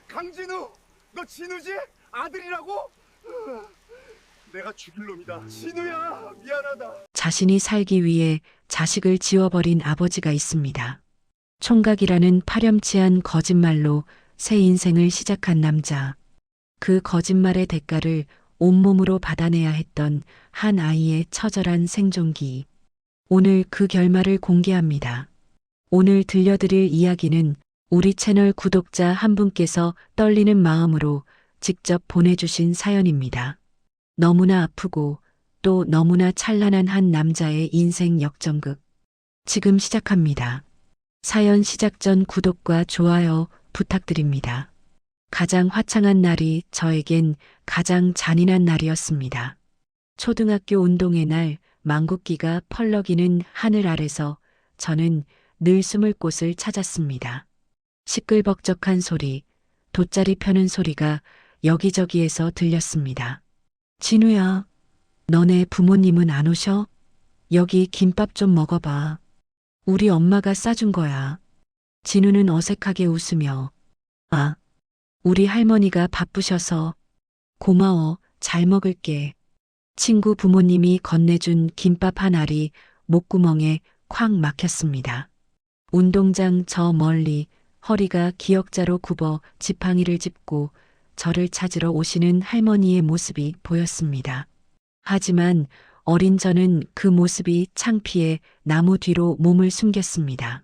강진우, 너 진우지? 아들이라고? 내가 죽일 놈이다. 진우야, 미안하다. 자신이 살기 위해 자식을 지워버린 아버지가 있습니다. 총각이라는 파렴치한 거짓말로 새 인생을 시작한 남자. 그 거짓말의 대가를 온몸으로 받아내야 했던 한 아이의 처절한 생존기. 오늘 그 결말을 공개합니다. 오늘 들려드릴 이야기는 우리 채널 구독자 한 분께서 떨리는 마음으로 직접 보내주신 사연입니다. 너무나 아프고 또 너무나 찬란한 한 남자의 인생 역전극. 지금 시작합니다. 사연 시작 전 구독과 좋아요 부탁드립니다. 가장 화창한 날이 저에겐 가장 잔인한 날이었습니다. 초등학교 운동회 날 망국기가 펄럭이는 하늘 아래서 저는 늘 숨을 곳을 찾았습니다. 시끌벅적한 소리, 돗자리 펴는 소리가 여기저기에서 들렸습니다. 진우야, 너네 부모님은 안 오셔? 여기 김밥 좀 먹어봐. 우리 엄마가 싸준 거야. 진우는 어색하게 웃으며, 아, 우리 할머니가 바쁘셔서. 고마워, 잘 먹을게. 친구 부모님이 건네준 김밥 한 알이 목구멍에 콱 막혔습니다. 운동장 저 멀리 허리가 기역자로 굽어 지팡이를 짚고 저를 찾으러 오시는 할머니의 모습이 보였습니다. 하지만 어린 저는 그 모습이 창피해 나무 뒤로 몸을 숨겼습니다.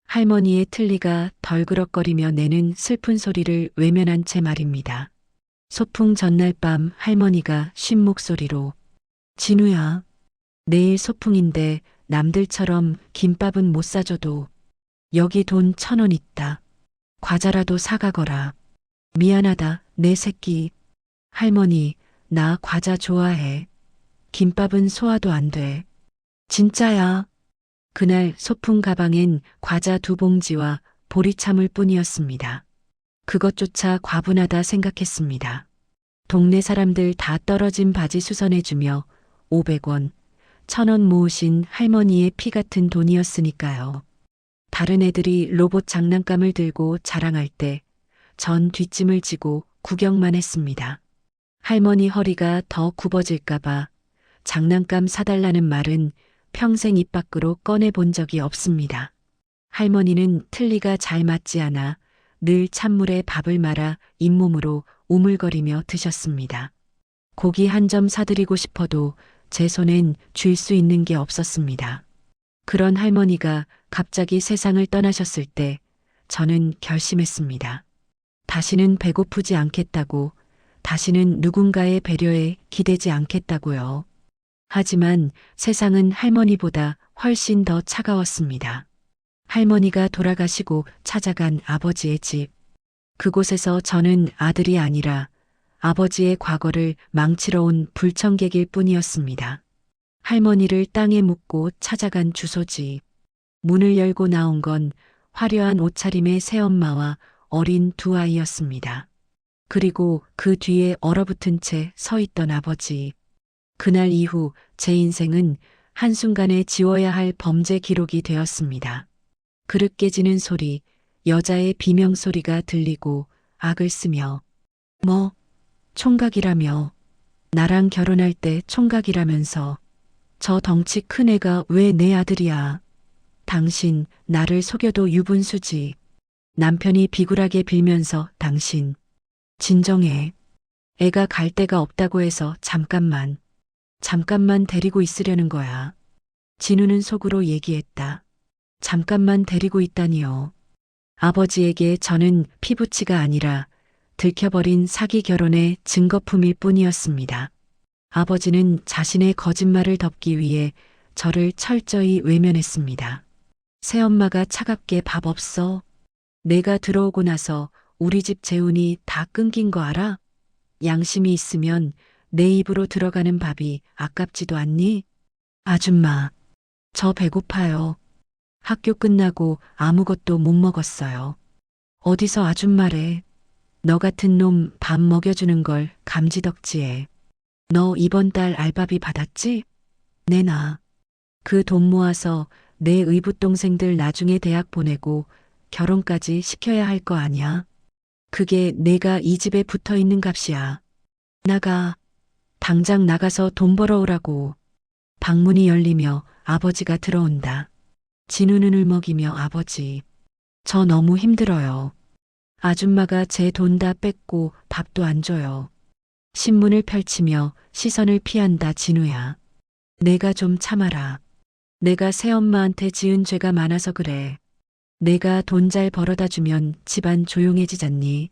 할머니의 틀니가 덜그럭거리며 내는 슬픈 소리를 외면한 채 말입니다. 소풍 전날 밤 할머니가 쉰 목소리로 진우야, 내일 소풍인데 남들처럼 김밥은 못 사줘도 여기 돈 1,000원 있다. 과자라도 사가거라. 미안하다, 내 새끼. 할머니, 나 과자 좋아해. 김밥은 소화도 안 돼. 진짜야. 그날 소풍 가방엔 과자 2봉지와 보리차물 뿐이었습니다. 그것조차 과분하다 생각했습니다. 동네 사람들 다 떨어진 바지 수선해주며 500원, 1,000원 모으신 할머니의 피 같은 돈이었으니까요. 다른 애들이 로봇 장난감을 들고 자랑할 때 전 뒷짐을 지고 구경만 했습니다. 할머니 허리가 더 굽어질까봐 장난감 사달라는 말은 평생 입 밖으로 꺼내본 적이 없습니다. 할머니는 틀니가 잘 맞지 않아 늘 찬물에 밥을 말아 잇몸으로 우물거리며 드셨습니다. 고기 한 점 사드리고 싶어도 제 손엔 쥘 수 있는 게 없었습니다. 그런 할머니가 갑자기 세상을 떠나셨을 때 저는 결심했습니다. 다시는 배고프지 않겠다고, 다시는 누군가의 배려에 기대지 않겠다고요. 하지만 세상은 할머니보다 훨씬 더 차가웠습니다. 할머니가 돌아가시고 찾아간 아버지의 집. 그곳에서 저는 아들이 아니라 아버지의 과거를 망치러 온 불청객일 뿐이었습니다. 할머니를 땅에 묻고 찾아간 주소지. 문을 열고 나온 건 화려한 옷차림의 새엄마와 어린 2아이였습니다. 그리고 그 뒤에 얼어붙은 채 서 있던 아버지. 그날 이후 제 인생은 한순간에 지워야 할 범죄 기록이 되었습니다. 그릇 깨지는 소리, 여자의 비명소리가 들리고 악을 쓰며 뭐 총각이라며 나랑 결혼할 때 총각이라면서 저 덩치 큰 애가 왜 내 아들이야. 당신 나를 속여도 유분수지. 남편이 비굴하게 빌면서 당신 진정해. 애가 갈 데가 없다고 해서 잠깐만 데리고 있으려는 거야. 진우는 속으로 얘기했다. 잠깐만 데리고 있다니요. 아버지에게 저는 피부치가 아니라 들켜버린 사기 결혼의 증거품일 뿐이었습니다. 아버지는 자신의 거짓말을 덮기 위해 저를 철저히 외면했습니다. 새엄마가 차갑게 밥 없어. 내가 들어오고 나서 우리 집 재운이 다 끊긴 거 알아? 양심이 있으면 내 입으로 들어가는 밥이 아깝지도 않니? 아줌마, 저 배고파요. 학교 끝나고 아무것도 못 먹었어요. 어디서 아줌마래. 너 같은 놈 밥 먹여주는 걸 감지덕지해. 너 이번 달 알바비 받았지? 내놔. 그 돈 모아서 내 의붓동생들 나중에 대학 보내고 결혼까지 시켜야 할 거 아냐? 그게 내가 이 집에 붙어 있는 값이야. 나가. 당장 나가서 돈 벌어오라고. 방문이 열리며 아버지가 들어온다. 진우는 울먹이며 아버지. 저 너무 힘들어요. 아줌마가 제 돈 다 뺏고 밥도 안 줘요. 신문을 펼치며 시선을 피한다 진우야. 내가 좀 참아라. 내가 새엄마한테 지은 죄가 많아서 그래. 내가 돈 잘 벌어다 주면 집안 조용해지잖니.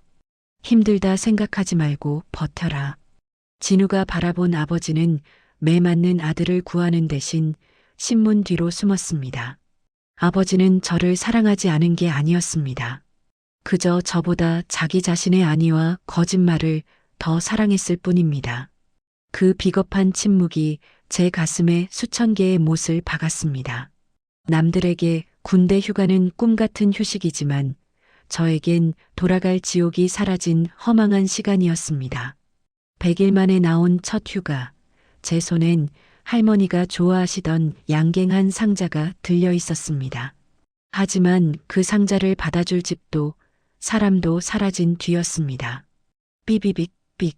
힘들다 생각하지 말고 버텨라. 진우가 바라본 아버지는 매 맞는 아들을 구하는 대신 신문 뒤로 숨었습니다. 아버지는 저를 사랑하지 않은 게 아니었습니다. 그저 저보다 자기 자신의 안위와 거짓말을 더 사랑했을 뿐입니다. 그 비겁한 침묵이 제 가슴에 수천 개의 못을 박았습니다. 남들에게 군대 휴가는 꿈 같은 휴식이지만 저에겐 돌아갈 지옥이 사라진 허망한 시간이었습니다. 100일 만에 나온 첫 휴가. 제 손엔 할머니가 좋아하시던 양갱한 상자가 들려 있었습니다. 하지만 그 상자를 받아줄 집도 사람도 사라진 뒤였습니다. 삐비빅 삑.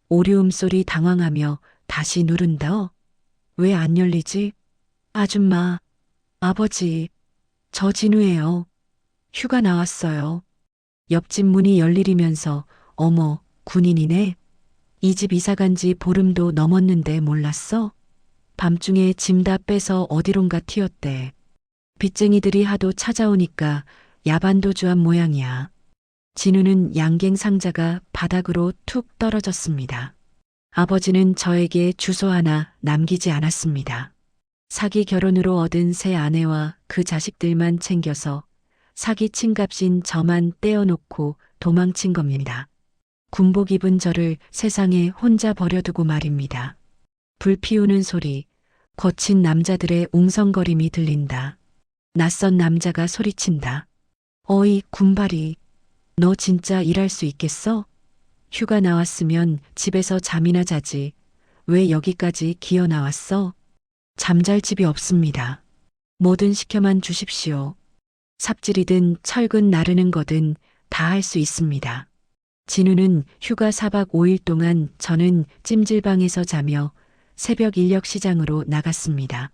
오류음 소리 당황하며 다시 누른다. 왜 안 열리지? 아줌마, 아버지, 저 진우예요. 휴가 나왔어요. 옆집 문이 열리리면서 어머, 군인이네. 이 집 이사 간 지 보름도 넘었는데 몰랐어? 밤중에 짐 다 빼서 어디론가 튀었대. 빚쟁이들이 하도 찾아오니까 야반도주한 모양이야. 진우는 양갱 상자가 바닥으로 툭 떨어졌습니다. 아버지는 저에게 주소 하나 남기지 않았습니다. 사기 결혼으로 얻은 새 아내와 그 자식들만 챙겨서 사기 친 값인 저만 떼어놓고 도망친 겁니다. 군복 입은 저를 세상에 혼자 버려두고 말입니다. 불 피우는 소리, 거친 남자들의 웅성거림이 들린다. 낯선 남자가 소리친다. 어이, 군발이. 너 진짜 일할 수 있겠어? 휴가 나왔으면 집에서 잠이나 자지. 왜 여기까지 기어 나왔어? 잠잘 집이 없습니다. 뭐든 시켜만 주십시오. 삽질이든 철근 나르는 거든 다 할 수 있습니다. 진우는 휴가 4박 5일 동안 저는 찜질방에서 자며 새벽 인력시장으로 나갔습니다.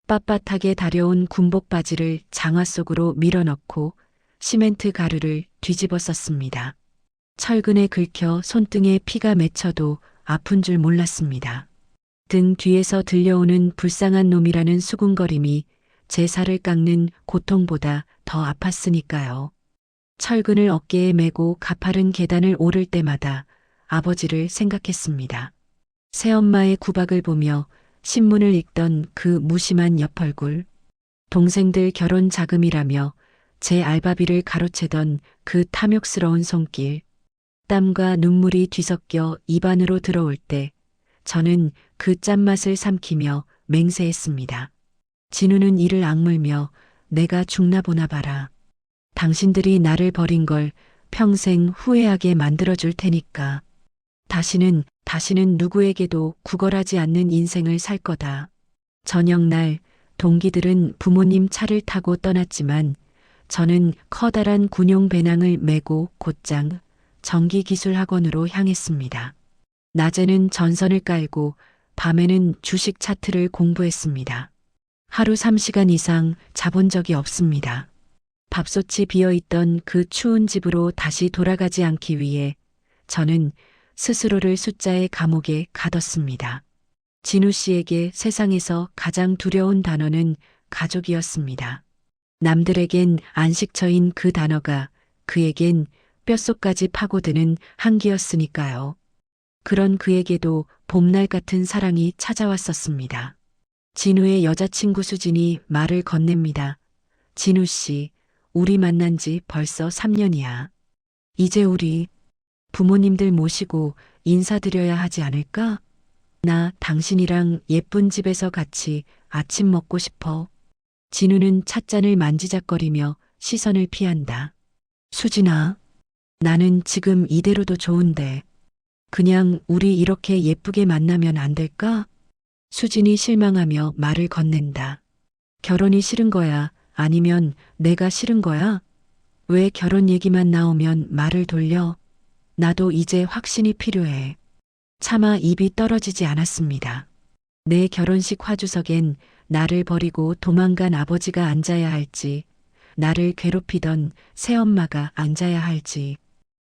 빳빳하게 다려온 군복 바지를 장화 속으로 밀어넣고 시멘트 가루를 뒤집어 썼습니다. 철근에 긁혀 손등에 피가 맺혀도 아픈 줄 몰랐습니다. 등 뒤에서 들려오는 불쌍한 놈이라는 수군거림이 제 살을 깎는 고통보다 더 아팠으니까요. 철근을 어깨에 메고 가파른 계단을 오를 때마다 아버지를 생각했습니다. 새엄마의 구박을 보며 신문을 읽던 그 무심한 옆얼굴, 동생들 결혼 자금이라며 제 알바비를 가로채던 그 탐욕스러운 손길, 땀과 눈물이 뒤섞여 입안으로 들어올 때 저는 그 짠맛을 삼키며 맹세했습니다. 진우는 이를 악물며 내가 죽나 보나 봐라. 당신들이 나를 버린 걸 평생 후회하게 만들어줄 테니까. 다시는 누구에게도 구걸하지 않는 인생을 살 거다. 저녁날 동기들은 부모님 차를 타고 떠났지만 저는 커다란 군용 배낭을 메고 곧장 전기기술학원으로 향했습니다. 낮에는 전선을 깔고 밤에는 주식 차트를 공부했습니다. 하루 3시간 이상 자본 적이 없습니다. 밥솥이 비어있던 그 추운 집으로 다시 돌아가지 않기 위해 저는 스스로를 숫자의 감옥에 가뒀습니다. 진우 씨에게 세상에서 가장 두려운 단어는 가족이었습니다. 남들에겐 안식처인 그 단어가 그에겐 뼛속까지 파고드는 한기였으니까요. 그런 그에게도 봄날 같은 사랑이 찾아왔었습니다. 진우의 여자친구 수진이 말을 건넵니다. 진우 씨, 우리 만난 지 벌써 3년이야. 이제 우리 부모님들 모시고 인사드려야 하지 않을까? 나 당신이랑 예쁜 집에서 같이 아침 먹고 싶어. 진우는 찻잔을 만지작거리며 시선을 피한다. 수진아, 나는 지금 이대로도 좋은데 그냥 우리 이렇게 예쁘게 만나면 안 될까? 수진이 실망하며 말을 건넨다. 결혼이 싫은 거야? 아니면 내가 싫은 거야? 왜 결혼 얘기만 나오면 말을 돌려? 나도 이제 확신이 필요해. 차마 입이 떨어지지 않았습니다. 내 결혼식 화주석엔 나를 버리고 도망간 아버지가 앉아야 할지, 나를 괴롭히던 새엄마가 앉아야 할지,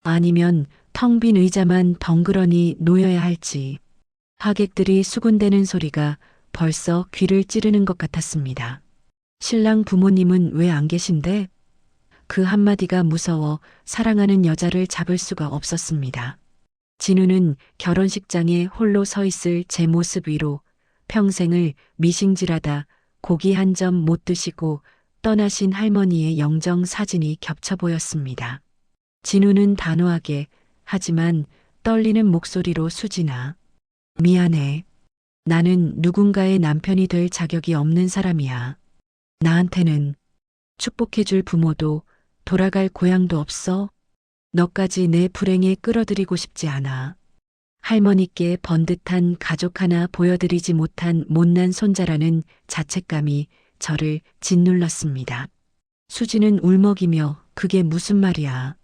아니면 텅 빈 의자만 덩그러니 놓여야 할지, 하객들이 수군대는 소리가 벌써 귀를 찌르는 것 같았습니다. 신랑 부모님은 왜 안 계신데? 그 한마디가 무서워 사랑하는 여자를 잡을 수가 없었습니다. 진우는 결혼식장에 홀로 서 있을 제 모습 위로 평생을 미싱질하다 고기 한 점 못 드시고 떠나신 할머니의 영정 사진이 겹쳐 보였습니다. 진우는 단호하게 하지만 떨리는 목소리로 수진아, 미안해. 나는 누군가의 남편이 될 자격이 없는 사람이야. 나한테는 축복해줄 부모도 돌아갈 고향도 없어. 너까지 내 불행에 끌어들이고 싶지 않아. 할머니께 번듯한 가족 하나 보여드리지 못한 못난 손자라는 자책감이 저를 짓눌렀습니다. 수지는 울먹이며 그게 무슨 말이야.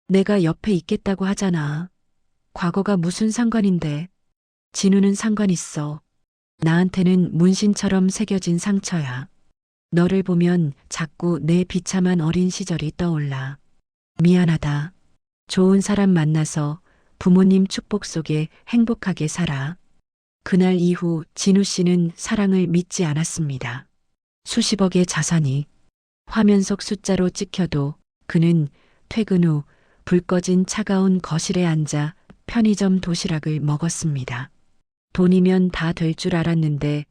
내가 옆에 있겠다고 하잖아. 과거가 무슨 상관인데. 진우는 상관 있어. 나한테는 문신처럼 새겨진 상처야. 너를 보면 자꾸 내 비참한 어린 시절이 떠올라. 미안하다. 좋은 사람 만나서 부모님 축복 속에 행복하게 살아. 그날 이후 진우 씨는 사랑을 믿지 않았습니다. 수십억의 자산이 화면 속 숫자로 찍혀도 그는 퇴근 후 불 꺼진 차가운 거실에 앉아 편의점 도시락을 먹었습니다. 돈이면 다 될 줄 알았는데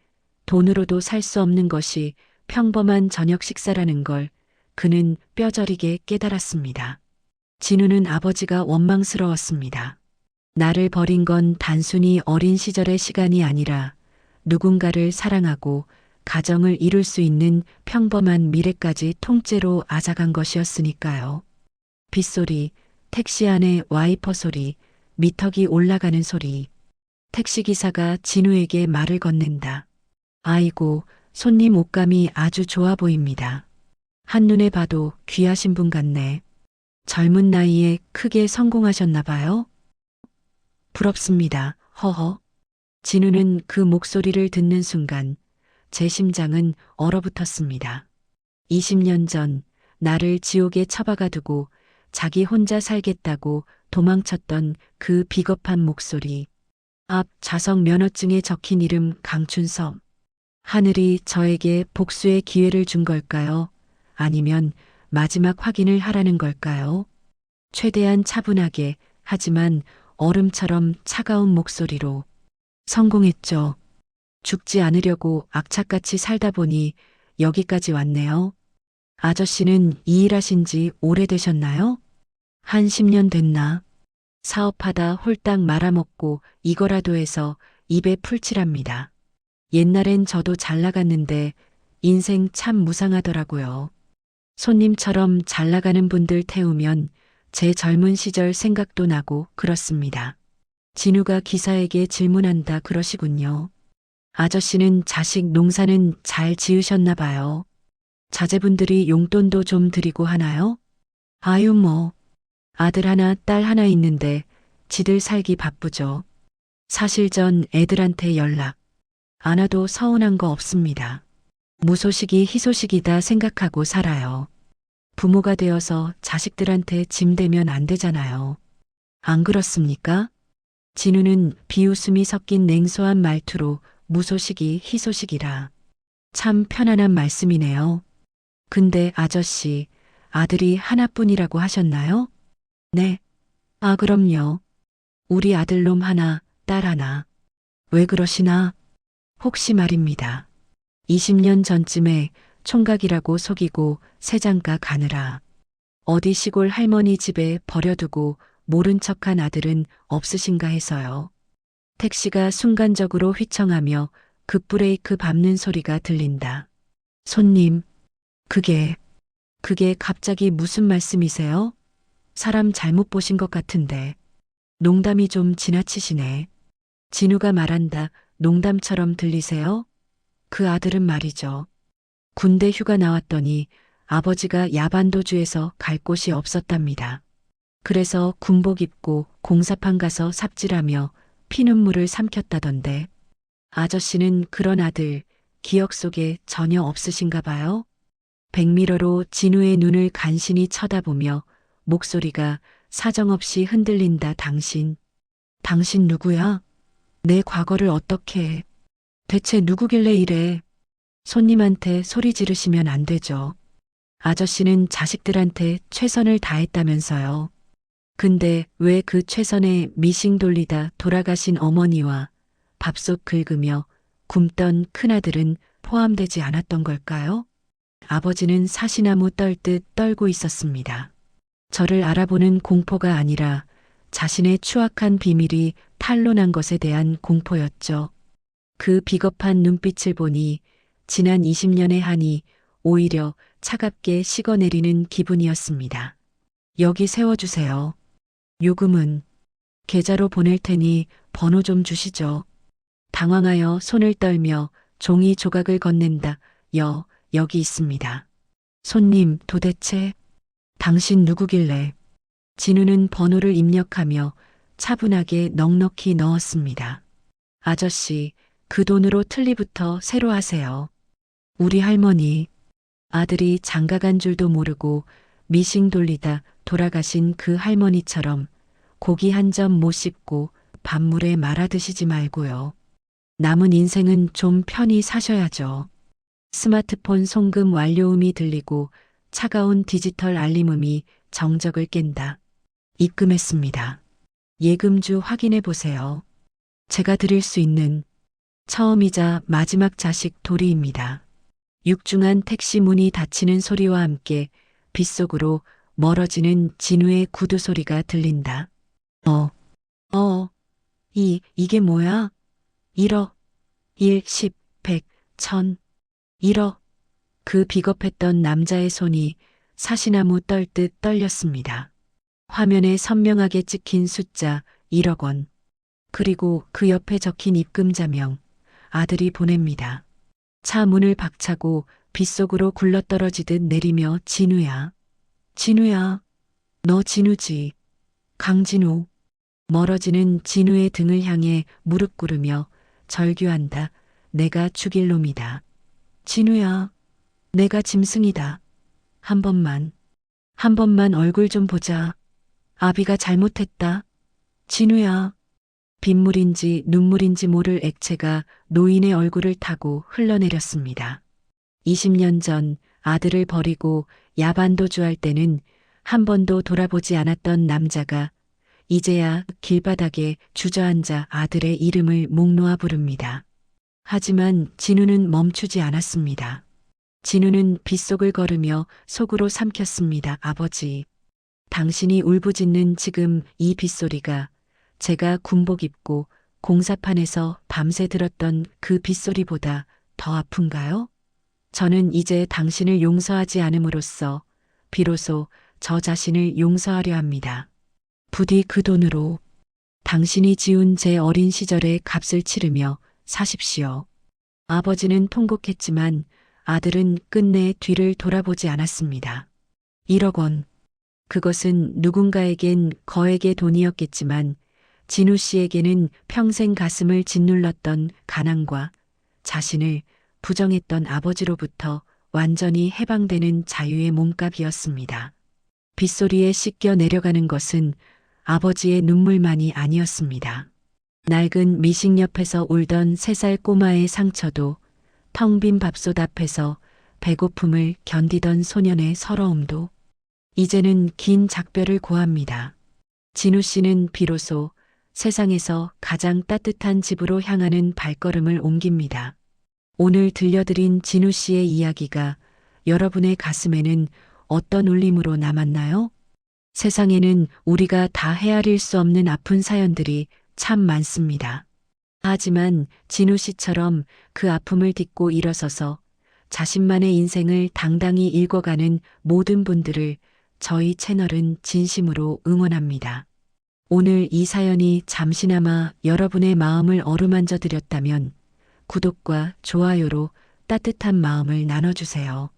돈으로도 살 수 없는 것이 평범한 저녁 식사라는 걸 그는 뼈저리게 깨달았습니다. 진우는 아버지가 원망스러웠습니다. 나를 버린 건 단순히 어린 시절의 시간이 아니라 누군가를 사랑하고 가정을 이룰 수 있는 평범한 미래까지 통째로 앗아간 것이었으니까요. 빗소리, 택시 안의 와이퍼 소리, 미터기 올라가는 소리. 택시기사가 진우에게 말을 건넨다. 아이고, 손님 옷감이 아주 좋아 보입니다. 한눈에 봐도 귀하신 분 같네. 젊은 나이에 크게 성공하셨나 봐요? 부럽습니다. 허허. 진우는 그 목소리를 듣는 순간 제 심장은 얼어붙었습니다. 20년 전 나를 지옥에 처박아 두고 자기 혼자 살겠다고 도망쳤던 그 비겁한 목소리. 앞 좌석 면허증에 적힌 이름 강춘섭. 하늘이 저에게 복수의 기회를 준 걸까요? 아니면 마지막 확인을 하라는 걸까요? 최대한 차분하게 하지만 얼음처럼 차가운 목소리로 성공했죠. 죽지 않으려고 악착같이 살다 보니 여기까지 왔네요. 아저씨는 이 일 하신 지 오래되셨나요? 한 10년 됐나? 사업하다 홀딱 말아먹고 이거라도 해서 입에 풀칠합니다. 옛날엔 저도 잘 나갔는데 인생 참 무상하더라고요. 손님처럼 잘 나가는 분들 태우면 제 젊은 시절 생각도 나고 그렇습니다. 진우가 기사에게 질문한다 그러시군요. 아저씨는 자식 농사는 잘 지으셨나 봐요. 자제분들이 용돈도 좀 드리고 하나요? 아유 뭐. 아들 하나 딸 하나 있는데 지들 살기 바쁘죠. 사실 전 애들한테 연락 안 와도 서운한 거 없습니다. 무소식이 희소식이다 생각하고 살아요. 부모가 되어서 자식들한테 짐 되면 안 되잖아요. 안 그렇습니까? 진우는 비웃음이 섞인 냉소한 말투로 무소식이 희소식이라. 참 편안한 말씀이네요. 근데 아저씨, 아들이 하나뿐이라고 하셨나요? 네. 아, 그럼요. 우리 아들놈 하나, 딸 하나. 왜 그러시나? 혹시 말입니다. 20년 전쯤에 총각이라고 속이고 새장가 가느라 어디 시골 할머니 집에 버려두고 모른 척한 아들은 없으신가 해서요. 택시가 순간적으로 휘청하며 급브레이크 밟는 소리가 들린다. 손님, 그게 갑자기 무슨 말씀이세요? 사람 잘못 보신 것 같은데. 농담이 좀 지나치시네. 진우가 말한다. 농담처럼 들리세요? 그 아들은 말이죠. 군대 휴가 나왔더니 아버지가 야반도주에서 갈 곳이 없었답니다. 그래서 군복 입고 공사판 가서 삽질하며 피눈물을 삼켰다던데 아저씨는 그런 아들 기억 속에 전혀 없으신가 봐요? 백미러로 진우의 눈을 간신히 쳐다보며 목소리가 사정없이 흔들린다. 당신 누구야? 내 과거를 어떻게 해? 대체 누구길래 이래? 손님한테 소리 지르시면 안 되죠. 아저씨는 자식들한테 최선을 다했다면서요. 근데 왜 그 최선에 미싱 돌리다 돌아가신 어머니와 밥솥 긁으며 굶던 큰아들은 포함되지 않았던 걸까요? 아버지는 사시나무 떨듯 떨고 있었습니다. 저를 알아보는 공포가 아니라 자신의 추악한 비밀이 탄로난 것에 대한 공포였죠. 그 비겁한 눈빛을 보니 지난 20년의 한이 오히려 차갑게 식어내리는 기분이었습니다. 여기 세워주세요. 요금은 계좌로 보낼 테니 번호 좀 주시죠. 당황하여 손을 떨며 종이 조각을 건넨다. 여기 있습니다. 손님, 도대체 당신 누구길래? 진우는 번호를 입력하며 차분하게 넉넉히 넣었습니다. 아저씨, 그 돈으로 틀니부터 새로 하세요. 우리 할머니, 아들이 장가간 줄도 모르고 미싱 돌리다 돌아가신 그 할머니처럼 고기 한 점 못 씹고 밥물에 말아 드시지 말고요. 남은 인생은 좀 편히 사셔야죠. 스마트폰 송금 완료음이 들리고 차가운 디지털 알림음이 정적을 깬다. 입금했습니다. 예금주 확인해 보세요. 제가 드릴 수 있는 처음이자 마지막 자식 도리입니다. 육중한 택시 문이 닫히는 소리와 함께 빗속으로 멀어지는 진우의 구두 소리가 들린다. 이게 뭐야? 1억, 1, 10, 100, 1000, 1억. 그 비겁했던 남자의 손이 사시나무 떨듯 떨렸습니다. 화면에 선명하게 찍힌 숫자 1억 원. 그리고 그 옆에 적힌 입금자명. 아들이 보냅니다. 차 문을 박차고 빗속으로 굴러떨어지듯 내리며 진우야. 너 진우지. 강진우. 멀어지는 진우의 등을 향해 무릎 꿇으며 절규한다. 내가 죽일 놈이다. 진우야. 내가 짐승이다. 한 번만 얼굴 좀 보자. 아비가 잘못했다. 진우야. 빗물인지 눈물인지 모를 액체가 노인의 얼굴을 타고 흘러내렸습니다. 20년 전 아들을 버리고 야반도주할 때는 한 번도 돌아보지 않았던 남자가 이제야 길바닥에 주저앉아 아들의 이름을 목 놓아 부릅니다. 하지만 진우는 멈추지 않았습니다. 진우는 빗속을 걸으며 속으로 삼켰습니다. 아버지, 당신이 울부짖는 지금 이 빗소리가 제가 군복 입고 공사판에서 밤새 들었던 그 빗소리보다 더 아픈가요? 저는 이제 당신을 용서하지 않음으로써 비로소 저 자신을 용서하려 합니다. 부디 그 돈으로 당신이 지운 제 어린 시절의 값을 치르며 사십시오. 아버지는 통곡했지만 아들은 끝내 뒤를 돌아보지 않았습니다. 1억 원. 그것은 누군가에겐 거액의 돈이었겠지만 진우 씨에게는 평생 가슴을 짓눌렀던 가난과 자신을 부정했던 아버지로부터 완전히 해방되는 자유의 몸값이었습니다. 빗소리에 씻겨 내려가는 것은 아버지의 눈물만이 아니었습니다. 낡은 미식 옆에서 울던 3살 꼬마의 상처도, 텅 빈 밥솥 앞에서 배고픔을 견디던 소년의 서러움도 이제는 긴 작별을 고합니다. 진우 씨는 비로소 세상에서 가장 따뜻한 집으로 향하는 발걸음을 옮깁니다. 오늘 들려드린 진우 씨의 이야기가 여러분의 가슴에는 어떤 울림으로 남았나요? 세상에는 우리가 다 헤아릴 수 없는 아픈 사연들이 참 많습니다. 하지만 진우 씨처럼 그 아픔을 딛고 일어서서 자신만의 인생을 당당히 읽어가는 모든 분들을 저희 채널은 진심으로 응원합니다. 오늘 이 사연이 잠시나마 여러분의 마음을 어루만져 드렸다면 구독과 좋아요로 따뜻한 마음을 나눠주세요.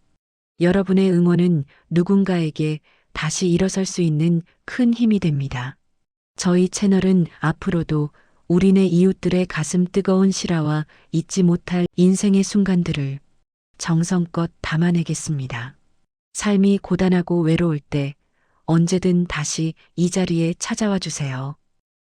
여러분의 응원은 누군가에게 다시 일어설 수 있는 큰 힘이 됩니다. 저희 채널은 앞으로도 우리네 이웃들의 가슴 뜨거운 실화와 잊지 못할 인생의 순간들을 정성껏 담아내겠습니다. 삶이 고단하고 외로울 때 언제든 다시 이 자리에 찾아와 주세요.